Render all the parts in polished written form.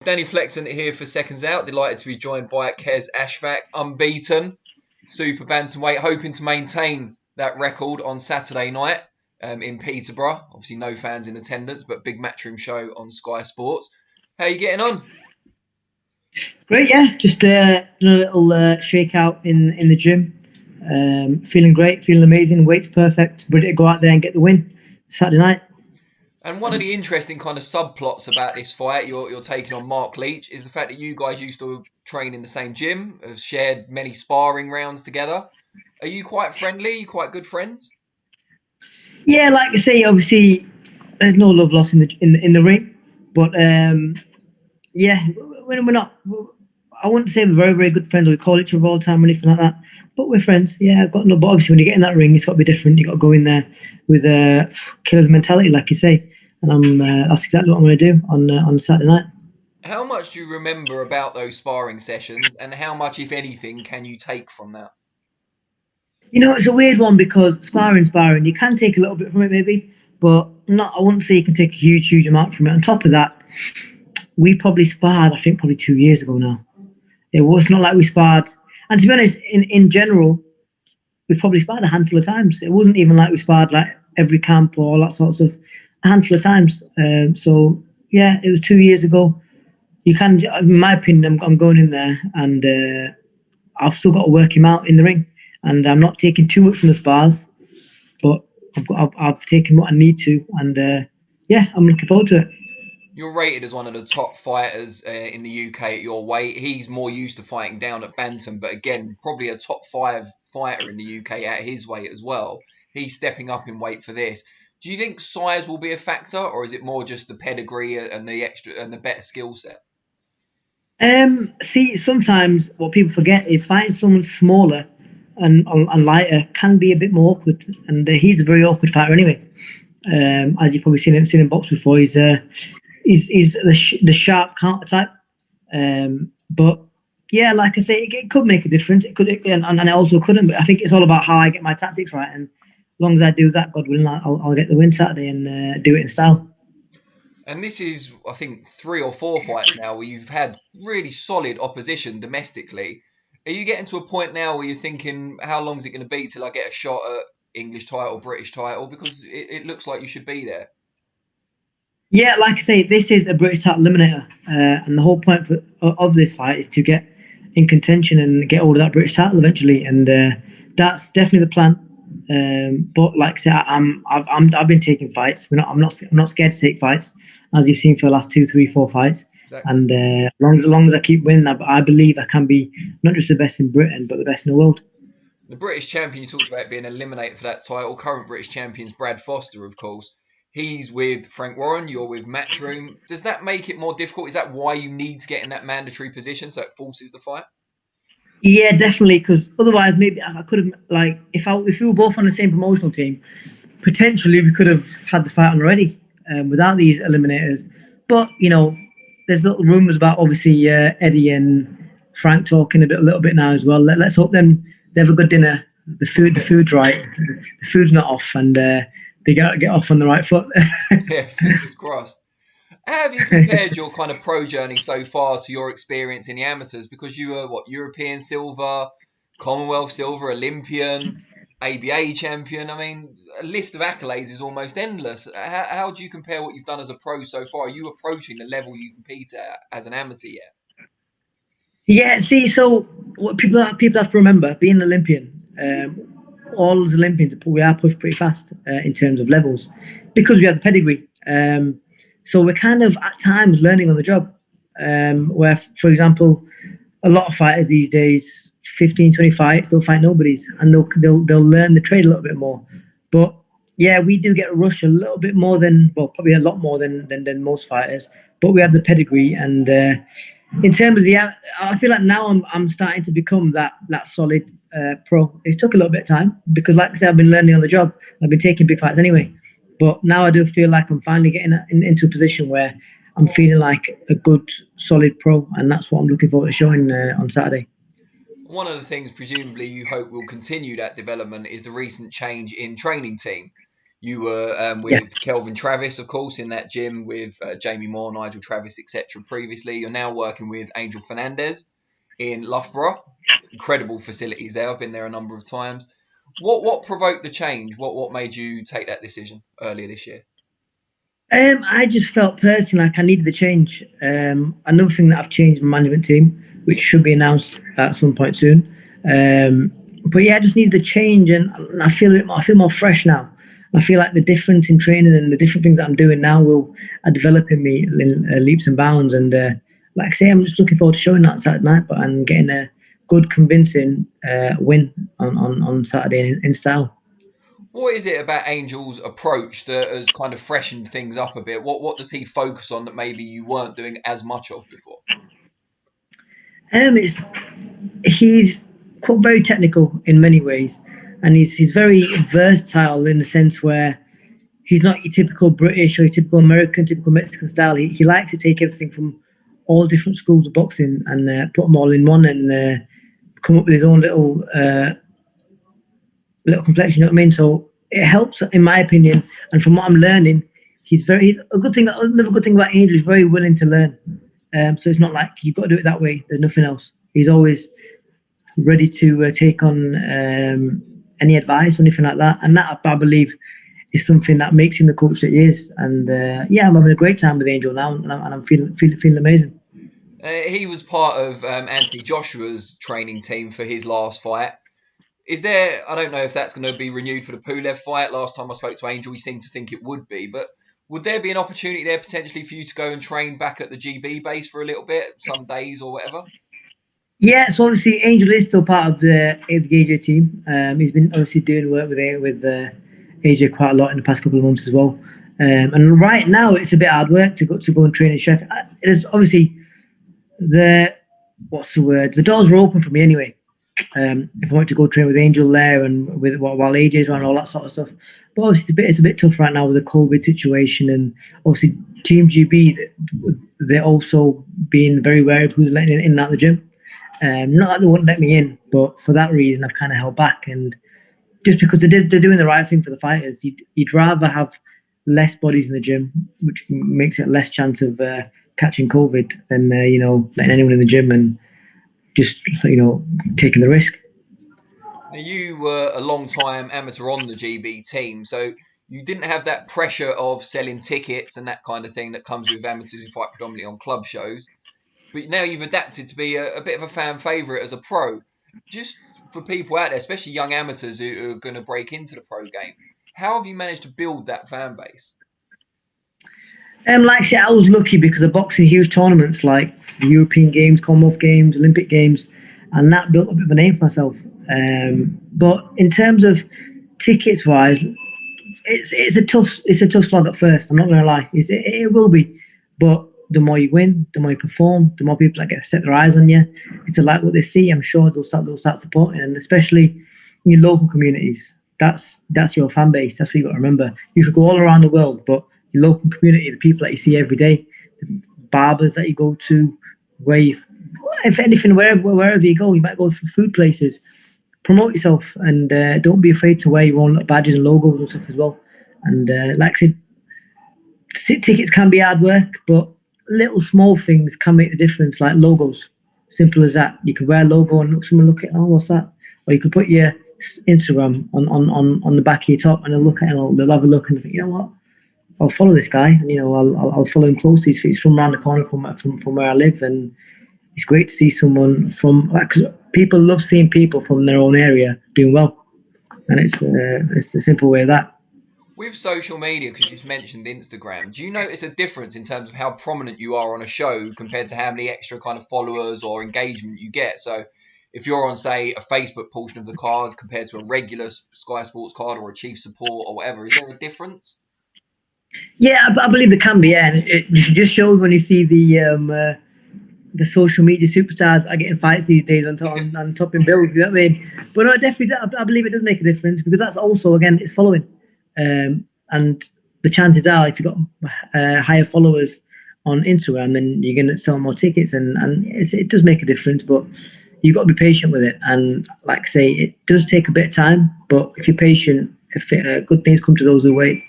Danny Flexen here for Seconds Out. Delighted to be joined by Qais Ashfaq, unbeaten, super bantamweight, hoping to maintain that record on Saturday night in Peterborough. Obviously, no fans in attendance, but big matchroom show on Sky Sports. How are you getting on? Great, yeah. Just doing a little shakeout in the gym. Feeling great, feeling amazing. Weight's perfect. Ready to go out there and get the win Saturday night. And one of the interesting kind of subplots about this fight you're taking on Marc Leach is the fact that you guys used to train in the same gym, have shared many sparring rounds together. Are you quite friendly? Are you quite good friends? Yeah, like I say, obviously there's no love lost in the ring, but yeah, we're not. I wouldn't say we're very very good friends. Or we call each other all the time or anything like that. But we're friends. Yeah, I've got no. But obviously, when you get in that ring, it's got to be different. You got to go in there with a killer's mentality, like you say. And that's exactly what I'm going to do on Saturday night. How much do you remember about those sparring sessions, and how much, if anything, can you take from that? You know, it's a weird one because sparring, you can take a little bit from it maybe, but not. I wouldn't say you can take a huge amount from it. On top of that, we probably sparred, I think, probably 2 years ago now. It was not like we sparred. And to be honest, in general, we probably sparred a handful of times. It wasn't even like we sparred like every camp or all that sort of stuff. A handful of times. So, yeah, it was 2 years ago. You can, in my opinion, I'm going in there and I've still got to work him out in the ring. And I'm not taking too much from the spars, but I've taken what I need to. And, yeah, I'm looking forward to it. You're rated as one of the top fighters in the UK at your weight. He's more used to fighting down at bantam, but again, probably a top 5 fighter in the UK at his weight as well. He's stepping up in weight for this. Do you think size will be a factor, or is it more just the pedigree and the extra and the better skill set? See, sometimes what people forget is fighting someone smaller and lighter can be a bit more awkward, and he's a very awkward fighter anyway. As you've probably seen him box before, he's the sharp counter type. But yeah, like I say, it could make a difference. It could, and it also couldn't. But I think it's all about how I get my tactics right, and as long as I do that, God willing, I'll get the win Saturday and do it in style. And this is, I think, 3 or 4 fights now where you've had really solid opposition domestically. Are you getting to a point now where you're thinking, how long is it going to be till I get a shot at English title, British title? Because it looks like you should be there. Yeah, like I say, this is a British title eliminator, and the whole point of this fight is to get in contention and get hold of that British title eventually, and that's definitely the plan. But like I say, I've been taking fights. I'm not scared to take fights, as you've seen for the last 2, 3, 4 fights. Exactly. And as long as I keep winning, I believe I can be not just the best in Britain, but the best in the world. The British champion, you talked about being eliminated for that title. Current British champion is Brad Foster, of course. He's with Frank Warren, you're with Matchroom. Does that make it more difficult? Is that why you need to get in that mandatory position so it forces the fight? Yeah, definitely, because otherwise maybe I could have, like, if we were both on the same promotional team, potentially we could have had the fight on already without these eliminators. But, you know, there's little rumours about, obviously, Eddie and Frank talking a little bit now as well. Let's hope then they have a good dinner. The food's right. The food's not off, and they get off on the right foot. Yeah, fingers crossed. How have you compared your kind of pro journey so far to your experience in the amateurs? Because you were, European silver, Commonwealth silver, Olympian, ABA champion. I mean, a list of accolades is almost endless. How do you compare what you've done as a pro so far? Are you approaching the level you compete at as an amateur yet? Yeah, see, so what people have to remember, being an Olympian, all those Olympians, we are pushed pretty fast in terms of levels because we have the pedigree. So we're kind of at times learning on the job. Where, for example, a lot of fighters these days, 15, 20 fights, they'll fight nobodies, and they'll learn the trade a little bit more. But yeah, we do get a rush a little bit more than, well, probably a lot more than most fighters. But we have the pedigree, and in terms of I feel like now I'm starting to become that solid pro. It took a little bit of time because, like I said, I've been learning on the job. I've been taking big fights anyway. But now I do feel like I'm finally getting into a position where I'm feeling like a good, solid pro, and that's what I'm looking forward to showing on Saturday. One of the things, presumably, you hope will continue that development is the recent change in training team. You were with Kelvin Travis, of course, in that gym with Jamie Moore, Nigel Travis, etc. Previously, you're now working with Angel Fernandez in Loughborough. Incredible facilities there. I've been there a number of times. What provoked the change? What made you take that decision earlier this year? I just felt personally like I needed the change. Another thing that I've changed my management team, which should be announced at some point soon. But yeah, I just needed the change, and I feel more fresh now. I feel like the difference in training and the different things that I'm doing now are developing me in leaps and bounds. And like I say, I'm just looking forward to showing that Saturday night, but I'm getting a good, convincing win on Saturday in style. What is it about Angel's approach that has kind of freshened things up a bit? What does he focus on that maybe you weren't doing as much of before? He's quite very technical in many ways, and he's very versatile in the sense where he's not your typical British or your typical American, typical Mexican style. He likes to take everything from all different schools of boxing and put them all in one and come up with his own little complexion. You know what I mean? So it helps, in my opinion, and from what I'm learning, he's a good thing. Another good thing about Angel is very willing to learn. So it's not like you've got to do it that way. There's nothing else. He's always ready to take on any advice or anything like that, and that I believe is something that makes him the coach that he is. And yeah, I'm having a great time with Angel now, and I'm feeling amazing. He was part of Anthony Joshua's training team for his last fight. Is there? I don't know if that's going to be renewed for the Pulev fight. Last time I spoke to Angel, he seemed to think it would be, but would there be an opportunity there potentially for you to go and train back at the GB base for a little bit, some days or whatever? Yeah, so obviously Angel is still part of the AJ team. He's been obviously doing work with AJ quite a lot in the past couple of months as well. And right now it's a bit hard work to go and train in Sheffield. There's obviously the doors were open for me anyway. If I want to go train with Angel there and while AJ's around, all that sort of stuff. But obviously it's a bit tough right now with the COVID situation, and obviously Team GB, they're also being very wary of who's letting in and out of the gym. Not that they wouldn't let me in, but for that reason I've kind of held back, and just because they're doing the right thing for the fighters. You'd rather have less bodies in the gym, which makes it less chance of catching COVID than letting anyone in the gym and just taking the risk. Now, you were a long time amateur on the GB team, so you didn't have that pressure of selling tickets and that kind of thing that comes with amateurs who fight predominantly on club shows. But now you've adapted to be a bit of a fan favourite as a pro. Just for people out there, especially young amateurs who are going to break into the pro game, how have you managed to build that fan base? Like I said, I was lucky because of boxing huge tournaments like the European Games, Commonwealth Games, Olympic Games, and that built a bit of a name for myself. But in terms of tickets wise, it's a tough slog at first. I'm not going to lie, it will be, but the more you win, the more you perform, the more people that set their eyes on you. It's to like what they see. I'm sure they'll start supporting, and especially in your local communities. That's your fan base. That's what you got to remember. You could go all around the world, but your local community, the people that you see every day, the barbers that you go to, if anything, wherever you go, you might go for food places. Promote yourself, and don't be afraid to wear your own badges and logos and stuff as well. And like I said, tickets can be hard work, but little small things can make the difference, like logos. Simple as that. You can wear a logo and someone look at, oh, what's that? Or you can put your Instagram on the back of your top, and they'll look at it and they'll have a look and think, you know what? I'll follow this guy, and I'll follow him closely. He's from around the corner from where I live, and it's great to see someone because people love seeing people from their own area doing well, and it's a simple way of that. With social media, because you just mentioned Instagram, do you notice a difference in terms of how prominent you are on a show compared to how many extra kind of followers or engagement you get? So if you're on, say, a Facebook portion of the card compared to a regular Sky Sports card or a Chief Support or whatever, is there a difference? Yeah, I believe there can be, yeah. And it just shows when you see the social media superstars are getting fights these days on topping bills, you know what I mean? But no, definitely, I believe it does make a difference, because that's also, again, it's following. And the chances are, if you've got higher followers on Instagram, then you're going to sell more tickets, and it does make a difference, but you've got to be patient with it. And like I say, it does take a bit of time, but if you're patient, good things come to those who wait.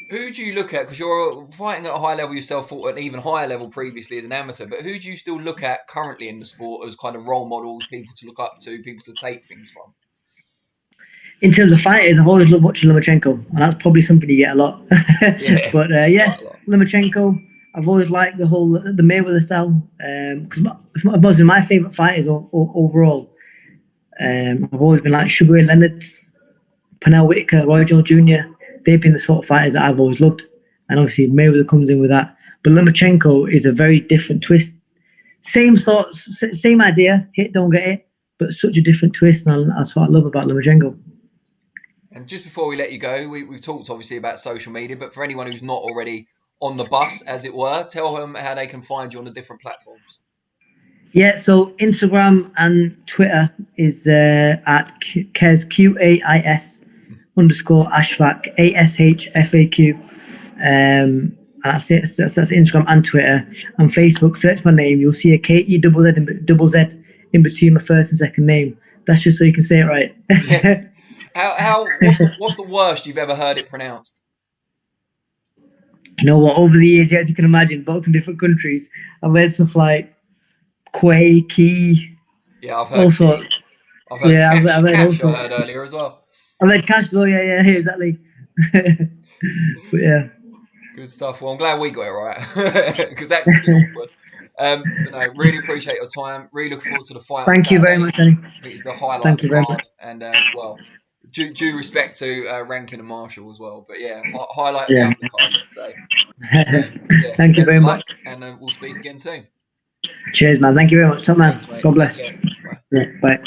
Who do you look at? Because you're fighting at a high level yourself, fought at an even higher level previously as an amateur. But who do you still look at currently in the sport as kind of role models, people to look up to, people to take things from? In terms of fighters, I've always loved watching Lomachenko, and that's probably something you get a lot. Yeah, but Lomachenko. I've always liked the Mayweather style, because most of my favourite fighters overall. I've always been like Sugar Ray Leonard, Pernell Whitaker, Roy Jones Jr. They've been the sort of fighters that I've always loved, and obviously Mayweather comes in with that. But Lomachenko is a very different twist. Same idea, hit, don't get it, but such a different twist, and that's what I love about Lomachenko. And just before we let you go, we've talked obviously about social media, but for anyone who's not already on the bus, as it were, tell them how they can find you on the different platforms. Yeah, so Instagram and Twitter is at Qais _Ashfaq, ASHFAQ. And that's it. That's Instagram and Twitter. And Facebook, search my name. You'll see a KEZZ in between my first and second name. That's just so you can say it right. Yeah. What's the worst you've ever heard it pronounced? You know what? Over the years, as you can imagine, both in different countries, I've heard stuff like Quay, Key. Yeah, I've heard. Also, I've heard Cash. I heard earlier as well. I've heard Cash though. Yeah, exactly. But yeah. Good stuff. Well, I'm glad we got it right because that could be awkward. Really appreciate your time. Really look forward to the fight. Thank you very much, Danny. It's the highlight of the card, and due respect to Rankin and Marshall as well. But yeah, highlight of the undercard, let's say. Thank you very much, and we'll speak again soon. Cheers, man. Thank you very much, top man. Thanks, God bless. Bye. Bye.